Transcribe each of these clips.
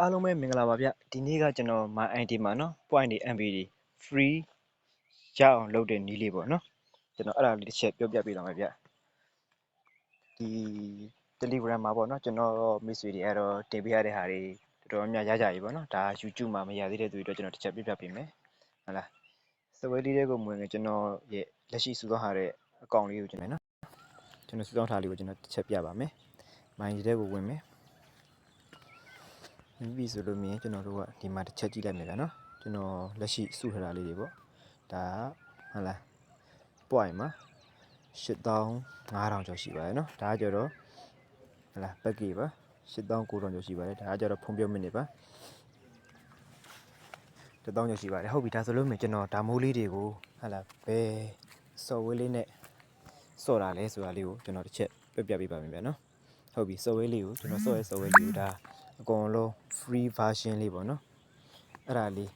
အားလုံးပဲမင်္ဂလာပါဗျဒီနေ့ကကျွန်တော် my ID မှာနော် point တွေ MB တွေ free ရအောင်လုပ်တဲ့နည်းလေးပေါ့နော်ကျွန်တော်အဲ့ဒါလေးတစ်ချက်ပြောပြပေးတော့မယ်ဗျဒီ Telegram မှာပေါ့နော်ကျွန်တော်မိတ်ဆွေတွေအဲ့တော့တင်ပေးရတဲ့ဟာတွေတော်တော်များများရကြပြီပေါ့နော်ဒါ YouTube မှာမရသေးတဲ့သူတွေအတွက်ကျွန်တော်တစ်ချက်ပြပြပေးမယ်ဟုတ်လားစပွဲလေးတွေကိုဝင်ငယ်ကျွန်တော်ရဲ့လက်ရှိစုဆောင်းထားတဲ့အကောင့်လေးကိုကျွန်တော်နော်ကျွန်တော်စုဆောင်းထားလေးကိုကျွန်တော်တစ်ချက်ပြပါမယ် my ID တွေကိုဝင်မယ်ပြီဆိုလို့မြင်ကျွန်တော်တို့ကဒီမှာတစ်ချက်ကြည့်လိုက်မယ်ဗျာနော်ကျွန်တော်လက်ရှိစုထားတာလေးတွေပေါ့ဒါဟုတ်လား point မှာ8500ကျော်ရှိပါတယ်နော်ဒါကြတော့ဟုတ်လား package ပါ8900ကျော်ရှိပါတယ်ဒါကြတော့ဖုံးပြောမိနစ်ပါ1000ကျော်ရှိပါတယ်ဟုတ်ပြီဒါဆိုလို့မြင်ကျွန်တော်ဒါမိုးလေးတွေကိုဟုတ်လားဘယ် software လေးနဲ့စော့တာလဲဆိုတာလေးကိုကျွန်တော်တစ်ချက်ပြပေးပါမယ်ဗျာနော်ဟုတ်ပြီ software လေးကိုကျွန်တော်စော့ရဲ software လေးကိုဒါအကုန်လုံး free version လေးပေါ့နော်အဲ့ဒါလေး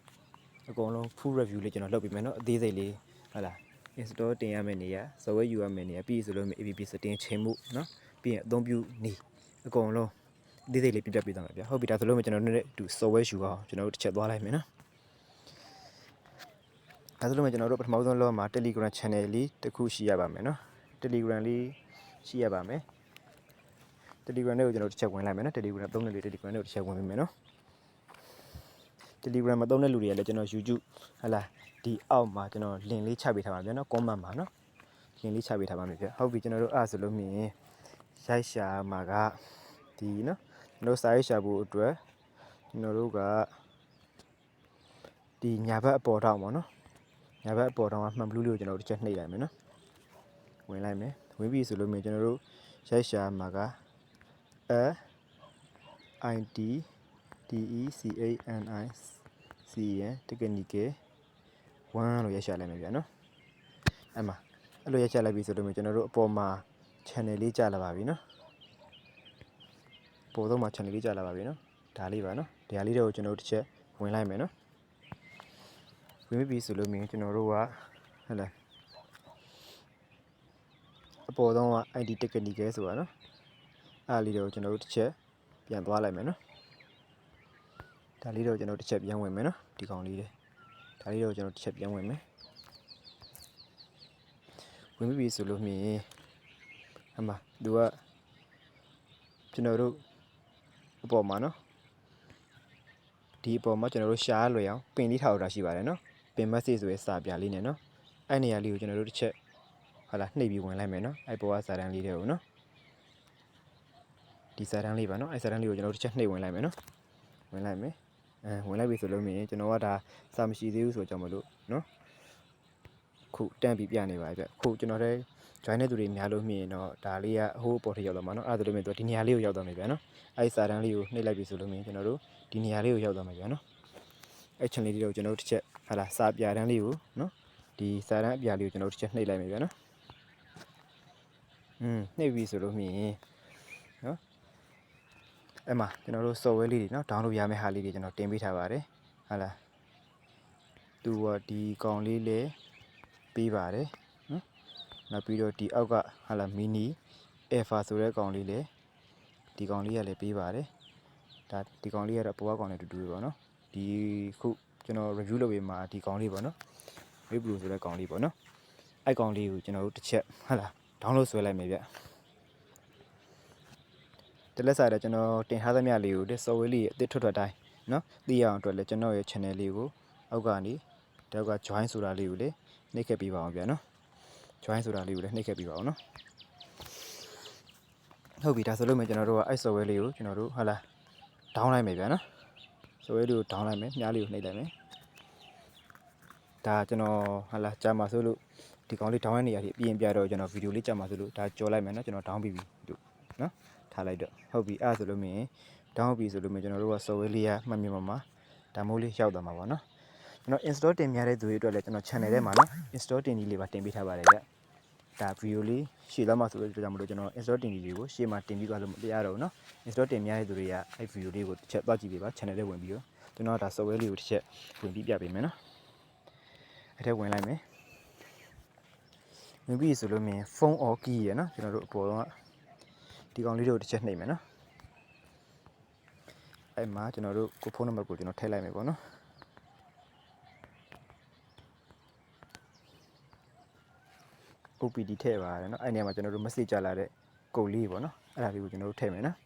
အကုန်လုံး full review လေးကျွန်တော်လုပ်ပေးမယ်နော်အသေးစိတ်လေးဟုတ်လား install တင်ရမယ့်နေရာ software ယူရမယ့်နေရာပြီးဆိုလို့ APP setting ချိန်မှုနော်ပြီးရင်အသုံးပြုနေအကုန်လုံးအသေးစိတ်လေးပြပြပေးသွားမယ်ဗျဟုတ်ပြီဒါဆိုလို့ကျွန်တော်တို့နဲ့အတူ software ယူအောင်ကျွန်တော်တို့တစ်ချက်သွားလိုက်မယ်နော်ဒါဆိုလို့ကျွန်တော်တို့ပထမဆုံးလောမှာ Telegram channel လေးတစ်ခုရှိရပါမယ်နော် Telegram လေးရှိရပါမယ် Telegram လေးကိုကျွန်တော်တစ်ချက်ဝင်လိုက်မယ်နော် Telegram သုံးတဲ့လူ Telegram လေးကိုတစ်ချက်ဝင်ပေးမယ်နော် Telegram မှာသုံးတဲ့လူတွေကလည်းကျွန်တော် YouTube ဟလာဒီအောက်မှာကျွန်တော် link လေးချပေးထားပါဗျာနော် comment မှာနော် link လေးချပေးထားပါမယ်ဗျဟုတ်ပြီကျွန်တော်တို့အဲ့ဆိုလို့မြင်ရိုက်ရှာမှာကဒီနော်ကျွန်တော်စာရေးရှာဖို့အတွက်ကျွန်တော်တို့ကဒီညာဘက်အပေါ်ထောင်ပေါ့နော်ညာဘက်အပေါ်ထောင်ကမှန်ဘလူးလေးကိုကျွန်တော်တို့တစ်ချက်နှိပ်လိုက်မယ်နော်ဝင်လိုက်မယ်ဝင်ပြီဆိုလို့မြင်ကျွန်တော်တို့ရိုက်ရှာမှာက technical 1လို့ရရှာလိုက်မယ်ဗျာနော်အဲ့မှာအဲ့လိုရရှာလိုက်ပြီဆိုတော့ကျွန်တော်တို့အပေါ်မှာ channel လေးကြာလာပါပြီနော်ပေါ်တော့မှာ channel လေးကြာလာပါပြီနော်ဒါလေးပါနော်ဒီဟာလေးတွေကိုကျွန်တော်တို့တစ်ချက်ဝင်လိုက်မယ်နော်ဝင်ပြီဆိုလို့မြင်ကျွန်တော်တို့ကဟဲ့လားအပေါ်တော့က ID technical ဆိုတာနော်အဲ့လေးတွေကိုကျွန်တော်တို့တစ်ချက်ပြန်သွားလိုက်မယ်နော်ဒါလေးတော့ကျွန်တော်တစ်ချက်ပြန်ဝင်မယ်နော်ဒီကောင်လေးဒါလေးတော့ကျွန်တော်တစ်ချက်ပြန်ဝင်မယ်ဝင်ပြီဆိုလို့မြင်အမသူကကျွန်တော်တို့အပေါ်မှာနော်ဒီအပေါ်မှာကျွန်တော်တို့ရှားလွယ်အောင်ပင်လေးထားတာရှိပါတယ်နော်ပင် message ဆိုရဲစာပြလေးနဲ့နော်အဲ့နေရာလေးကိုကျွန်တော်တို့တစ်ချက်ဟာလာနှိပ်ပြီးဝင်လိုက်မယ်နော်အဲ့ပေါ်ကစာတန်းလေးတွေကိုနော်ဒီစာတန်းလေးပါနော်အဲ့စာတန်းလေးကိုကျွန်တော်တို့တစ်ချက်နှိပ်ဝင်လိုက်မယ်နော်ဝင်လိုက်မယ်ဝင်လိုက်ပြီဆိုလို့မြင်ကျွန်တော်ကဒါစာမရှိသေးဘူးဆိုကြောင့်မလို့နော်ခုတန်းပြီးပြနေပါဗျခုကျွန်တော်လည်း join တဲ့သူတွေများလို့မြင်တော့ဒါလေးကဟိုးပေါ်ထိရောက်သွားမှာနော်အဲ့ဒါဆိုလို့မြင်သူဒီနေရာလေးကိုရောက်သွားမယ်ဗျာနော်အဲ့စာတန်းလေးကိုနှိပ်လိုက်ပြီဆိုလို့မြင်ကျွန်တော်တို့ဒီနေရာလေးကိုရောက်သွားမယ်ဗျာနော်အဲ့ channel လေးကိုကျွန်တော်တို့တစ်ချက်ဟာလာစာပြတန်းလေးကိုနော်ဒီစာတန်းအပြာလေးကိုကျွန်တော်တို့တစ်ချက်နှိပ်လိုက်မယ်ဗျာနော်နှိပ်ပြီဆိုလို့မြင်နော်အဲ့မှာကျွန်တော်တို့ software လေးတွေနော် download ရမယ့်ဟာလေးတွေကျွန်တော်တင်ပေးထားပါတယ်ဟာလာသူကဒီကောင်လေးလေးပေးပါတယ်နော်နောက်ပြီးတော့ဒီအောက်ကဟာလာ mini alpha ဆိုတဲ့ကောင်လေးလေးဒီကောင်လေးကလည်းပေးပါတယ်ဒါဒီကောင်လေးကတော့ပေါ်ကကောင်လေးတူတူပဲပေါ့နော်ဒီခုကျွန်တော် review လုပ်ပေးမှာဒီကောင်လေးပေါ့နော် web blue ဆိုတဲ့ကောင်လေးပေါ့နော်အဲ့ကောင်လေးကိုကျွန်တော်တို့တစ်ချက်ဟာလာ download ဆွဲလိုက်မယ်ဗျတလက်စာတော့ကျွန်တော်တင်ထားသမျှလေးကိုဒီ software လေးအသစ်ထွက်တိုင်းနော်သိရအောင်အတွက်လည်းကျွန်တော်ရဲ့ channel လေးကိုအောက်ကနေတောက်က join ဆိုတာလေးကိုလေနှိပ်ခဲ့ပေးပါအောင်ဗျာနော် join ဆိုတာလေးကိုလည်းနှိပ်ခဲ့ပေးပါအောင်နော်ဟုတ်ပြီဒါဆိုလို့မှကျွန်တော်တို့ကအဲ့ software လေးကိုကျွန်တော်တို့ဟာလာ down လိုက်မယ်ဗျာနော် software လေးကို down လိုက်မယ်မြားလေးကိုနှိပ်လိုက်မယ်ဒါကျွန်တော်ဟာလာကြာမှာဆိုလို့ဒီကောင်လေး down ရနေရပြီပြင်ပြတော့ကျွန်တော်ဗီဒီယိုလေးကြာမှာဆိုလို့ဒါကြော်လိုက်မယ်နော်ကျွန်တော် down ပြီးပြီလို့နော်ထားလိုက်တော့ဟုတ်ပြီအဲ့ဆိုလို့မြင် down ပြီဆိုလို့မြင်ကျွန်တော်တို့က software လေးကမှတ်မြင်မှာဒါမိုးလေးရောက်သွားမှာပါနော်ကျွန်တော် install တင်များတဲ့သူတွေအတွက်လည်းကျွန်တော် channel ထဲမှာနော် install တင်ကြီးလေးပါတင်ပေးထားပါတယ်ဗျဒါဗီဒီယိုလေးရှေ့သွားမှာဆိုလို့ကြောင့်မလို့ကျွန်တော် install တင်ကြီးလေးကိုရှေ့မှာတင်ပြီးသွားလို့မတရားတော့ဘူးနော် install တင်များတဲ့သူတွေကအဲ့ဗီဒီယိုလေးကိုတစ်ချက်သွားကြည့်ပေးပါ channel ထဲဝင်ပြီးတော့ကျွန်တော်ဒါ software လေးကိုတစ်ချက်ဝင်ပြီးပြပေးမယ်နော်အဲ့ထဲဝင်လိုက်မယ်ဝင်ပြီးဆိုလို့မြင် phone or key ရယ်နော်ကျွန်တော်တို့အပေါ်တော့ဒီကောင်လေးတွေကိုတစ်ချက်နှိပ်မယ်နော် အဲ့မှာကျွန်တော်တို့ကိုဖုန်းနံပါတ်ကိုကျွန်တော်ထည့်လိုက်မယ်ပေါ့နော် OPD ထည့်ပါတယ်နော်အဲ့နေရာမှာကျွန်တော်တို့ message ကြလာတဲ့ကုတ်လေးပေါ့နော်အဲ့ဒါလေးကိုကျွန်တော်တို့ထည့်မယ်နော်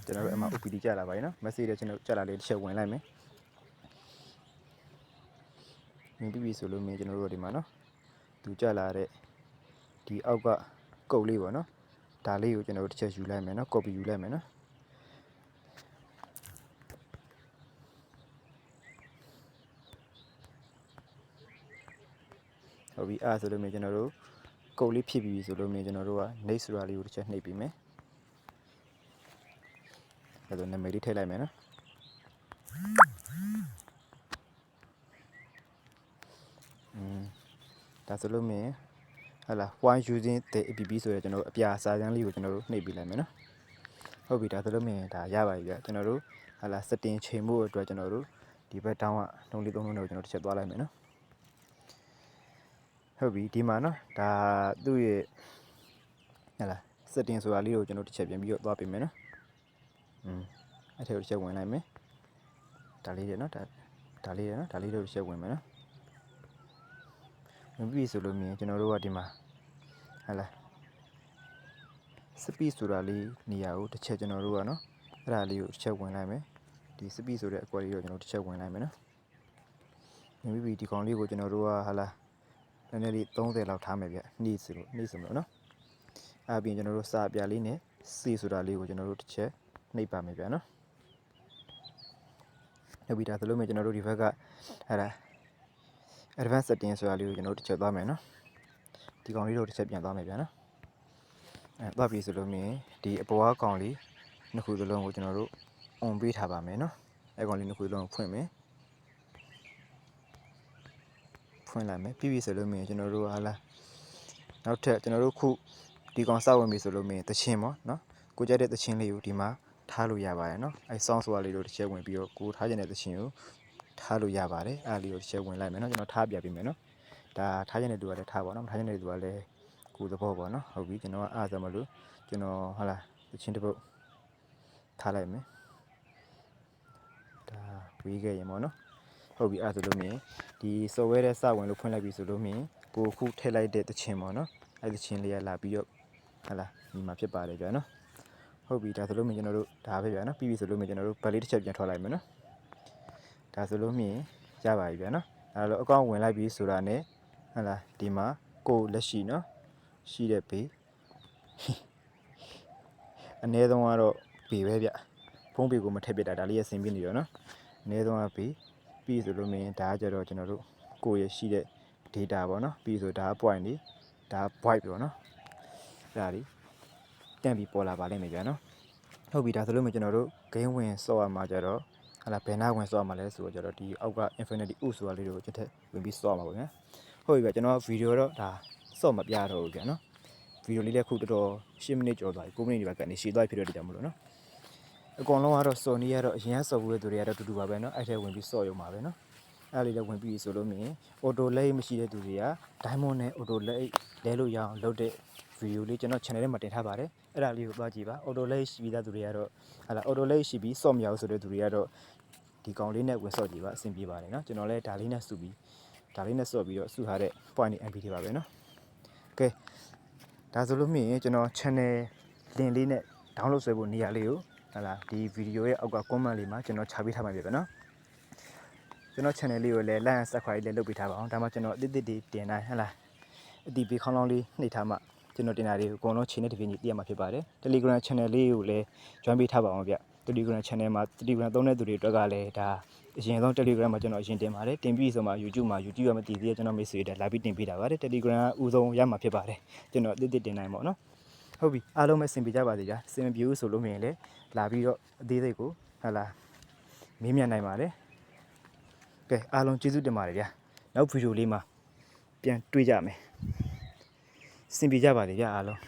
ကျွန်တော်တို့အမှ OPD ကြလာပါပြီနော် message တွေကျွန်တော်ကြလာလေးတစ်ချက်ဝင်လိုက်မယ်မြင်ပြီဆိုလို့မြင်ကျွန်တော်တို့ဒီမှာနော်သူကြလာတဲ့ဒီအောက်ကကုတ်လေးပေါ့နော်ဒါလေးကိုကျွန်တော်တို့တစ်ချက်ယူလိုက်မယ်နော် copy ယူလိုက်မယ်နော်ဟုတ်ပြီအဲ့ဆိုလို့မြင်ကျွန်တော်တို့ကုတ်လေးဖြစ်ပြီဆိုလို့မြင်ကျွန်တော်တို့က next ဆိုတာလေးကိုတစ်ချက်နှိပ်ပြီးမယ်အဲ့ဒါနာမည်လေးထည့်လိုက်မယ်နော်ဒါဆိုလို့မြင်ဟာလား why using the app ဆိုရကျွန်တော်တို့အပြာစာတန်းလေးကိုကျွန်တော်တို့နှိပ်ပြီးလိုက်မယ်နော်ဟုတ်ပြီဒါဆိုလို့မြင်ဒါရပါပြီဗျကျွန်တော်တို့ဟာလား setting ချိန်ဖို့အတွက်ကျွန်တော်တို့ဒီဘက်တောင်းကလုံးလေးသုံးလုံးတွေကိုကျွန်တော်တစ်ချက်သွားလိုက်မယ်နော်ဟုတ်ပြီဒီမှာနော်ဒါသူ့ရဲ့ဟာလား setting ဆိုတာလေးကိုကျွန်တော်တစ်ချက်ပြန်ပြီးတော့သွားပြင်မယ်နော်အဲ့ထဲကိုတစ်ချက်ဝင်လိုက်မယ်ဒါလေးတွေနော်ဒါလေးတွေနော်ဒါလေးတွေတစ်ချက်ဝင်မယ်နော်ဝင်ပြီဆိုလို့မြင်ကျွန်တော်တို့ကဒီမှာဟာလား speed ဆိုတာလေးနေရာကိုတစ်ချက်ကျွန်တော်တို့ကနော်အဲ့ဒါလေးကိုတစ်ချက်ဝင်လိုက်မယ်ဒီ speed ဆိုတဲ့အကွက်လေးကိုကျွန်တော်တစ်ချက်ဝင်လိုက်မယ်နော်ဝင်ပြီဒီကောင်လေးကိုကျွန်တော်တို့ကဟာလားနည်းနည်းလေး30လောက်ထားမယ်ဗျနှီးဆိုလို့နော်အဲ့ပြင်ကျွန်တော်တို့စာပြလေးနဲ့ C ဆိုတာလေးကိုကျွန်တော်တို့တစ်ချက်နှိပ်ပါမယ်ဗျနော်ဟုတ်ပြီဒါဆိုလို့မြင်ကျွန်တော်တို့ဒီဘက်ကဟာလား advanced setting ဆိုတာလေးကိုကျွန်တော်တို့တစ်ချက်သွားမယ်နော်ဒီကောင်လေးတို့တစ်ချက်ပြန်သွားမယ်ဗျာနော်သွားပြီဆိုလို့မြင်ဒီအပေါ်ကကောင်လေးနှစ်ခုစလုံးကိုကျွန်တော်တို့ on ပေးထားပါမယ်နော်အဲကောင်လေးနှစ်ခုစလုံးကိုဖွင့်မယ်ဖွင့်လိုက်မယ်ပြီးပြီဆိုလို့မြင်ကျွန်တော်တို့ဟာလားနောက်ထပ်ကျွန်တော်တို့ခုဒီကောင်စောက်ဝင်ပြီဆိုလို့မြင်သချင်းပေါ့နော်ကိုကြိုက်တဲ့သချင်းလေးကိုဒီမှာထားလို့ရပါတယ်နော်အဲ sound ဆိုတာလေးတို့တစ်ချက်ဝင်ပြီးတော့ကိုထားကျင်တဲ့သချင်းကိုထားလို့ရပါတယ်အဲ့လေးကိုတစ်ချက်ဝင်လိုက်မယ်နော်ကျွန်တော်ထားပြပေးမယ်နော်ဒါထားကျင်တဲ့သူကလည်းထားပါနော်ထားကျင်တဲ့သူကလည်းကိုသဘောပေါ့နော်ဟုတ်ပြီကျွန်တော်ကအားစမလို့ကျွန်တော်ဟာလားသချင်းတစ်ပုတ်ထားလိုက်မယ်ဒါဝေးခဲ့ရင်ပေါ့နော်ဟုတ်ပြီအဲ့ဆိုလို့မြင်ဒီ software ရဲ့စဝင်လို့ဖွင့်လိုက်ပြီဆိုလို့မြင်ကိုခုထည့်လိုက်တဲ့သချင်းပေါ့နော်အဲ့သချင်းလေးကလာပြီးတော့ဟာလားဒီမှာဖြစ်ပါတယ်ကြာနော်ဟုတ်ပြီဒါဆိုလို့မြင်ကျွန်တော်တို့ဒါပဲဗျာနော်ပြီးပြီဆိုလို့မြင်ကျွန်တော်တို့ဗတ်လေးတစ်ချက်ပြန်ထွက်လိုက်မယ်နော်ဒါဆိုလို့မြင်ရပါပြီဗျာနော်အဲ့တော့အကောင့်ဝင်လိုက်ပြီဆိုတာနဲ့ဟာလားဒီမှာကိုလက်ရှိနော်ရှိတဲ့ဘေးအနည်းဆုံးကတော့ဘေးပဲဗျဖုံးဘေးကိုမထည့်ပြတာဒါလေးရဆင်ပြနေရောနော်အနည်းဆုံးကဘေးပြီးဆိုလို့မြင်ဒါကကြတော့ကျွန်တော်တို့ကိုရရှိတဲ့ data ပေါ့နော်ပြီးဆိုဒါက point လေးဒါ void ပေါ့နော်ဒါလေးတန့်ပြီးပေါ်လာပါလိမ့်မယ်ဗျာနော်ဟုတ်ပြီဒါဆိုလို့မြင်ကျွန်တော်တို့ game ဝင်ဆော့ရမှာကြတော့ဟာလာဘယ်နာဝင်ဆော့ရမှာလဲဆိုတော့ကြတော့ဒီအောက်က infinity ဥဆိုတာလေးတွေကိုကျွန်တော်ဝင်ပြီးဆော့ရမှာပေါ့ဗျာဟုတ်ပြီဗျာကျွန်တော်ဗီဒီယိုတော့ဒါဆော့မပြတော့ဘူးဗျာနော်ဗီဒီယိုလေးလည်းခုတော်တော်10မိနစ်ကျော်သွားပြီ9မိနစ်ဒီဘက်ကနေရှည်သွားပြီဖြစ်တဲ့ကြောင့်မလို့နော်အကောင်လုံးကတော့စော်နေရတော့အရင်ဆော့ဘူးတဲ့သူတွေကတော့တူတူပါပဲနော်အဲ့ထဲဝင်ပြီးဆော့ရုံပါပဲနော်အဲ့လေးလည်းဝင်ပြီးဆိုလို့မြင် auto lay မရှိတဲ့သူတွေက diamond နဲ့ auto lay လဲလို့ရအောင်လုပ်တဲ့ဗီဒီယိုလေးကျွန်တော် channel ထဲမှာတင်ထားပါတယ်အဲ့ဒါလေးကိုသွားကြည့်ပါ auto lay ရှိပြီးသားသူတွေကတော့ဟာလာ auto lay ရှိပြီးဆော့မရဘူးဆိုတဲ့သူတွေကတော့ဒီကောင်လေးနဲ့ဝင်ဆော့ကြည့်ပါအဆင်ပြေပါတယ်နော်ကျွန်တော်လည်းဒါလေးနဲ့စုပြီးဒါလေးနဲ့ဆော့ပြီးတော့စုထားတဲ့ point MP တွေပါပဲနော်ကဲဒါဆိုလို့မြင်ကျွန်တော် channel link လေးနဲ့ download ဆွဲဖို့နေရာလေးကိုဟာလာဒီဗီဒီယိုရဲ့အောက်က comment လေးမှာကျွန်တော်ချပေးထားမှာပြပဲနော်ကျွန်တော် channel လေးကိုလည်း like and subscribe လေးလုပ်ပေးထားပါအောင်ဒါမှကျွန်တော်အသစ်တွေတင်တိုင်းဟဲ့လားအတီးပေးခေါင်းလောင်းလေးနှိပ်ထားမှကျွန်တော်တင်တာတွေကိုအကုန်လုံးချိန်နဲ့တစ်ပြေးညီသိရမှာဖြစ်ပါတယ် Telegram channel လေးကိုလည်း join ပေးထားပါအောင်ဗျ Telegram channel မှာ Telegram သုံးတဲ့သူတွေအတွက်ကလည်းဒါအရင်ဆုံး Telegram မှာကျွန်တော်အရင်တင်ပါတယ်တင်ပြီးဆိုမှ YouTube မှာ YouTube ရမတည်သေးတဲ့ကျွန်တော်မိတ်ဆွေတွေလာပြီးတင်ပေးတာပါတယ် Telegram ဥဆုံးရမှာဖြစ်ပါတယ်ကျွန်တော်အသစ်တင်နိုင်ပါတော့နော်ဟုတ်ပြီအားလုံးပဲစင်ပြကြပါသေးဗျာစင်ပြဘူးဆိုလို့မြင်လေလာပြီးတော့အသေးစိတ်ကိုဟာလာမေးမြန်းနိုင်ပါတယ်ကဲအားလုံးကျေးဇူးတင်ပါတယ်ဗျာနောက်ဗီဒီယိုလေးမှာပြန်တွေ့ကြမယ် စင်ပြကြပါလေဗျာအားလုံး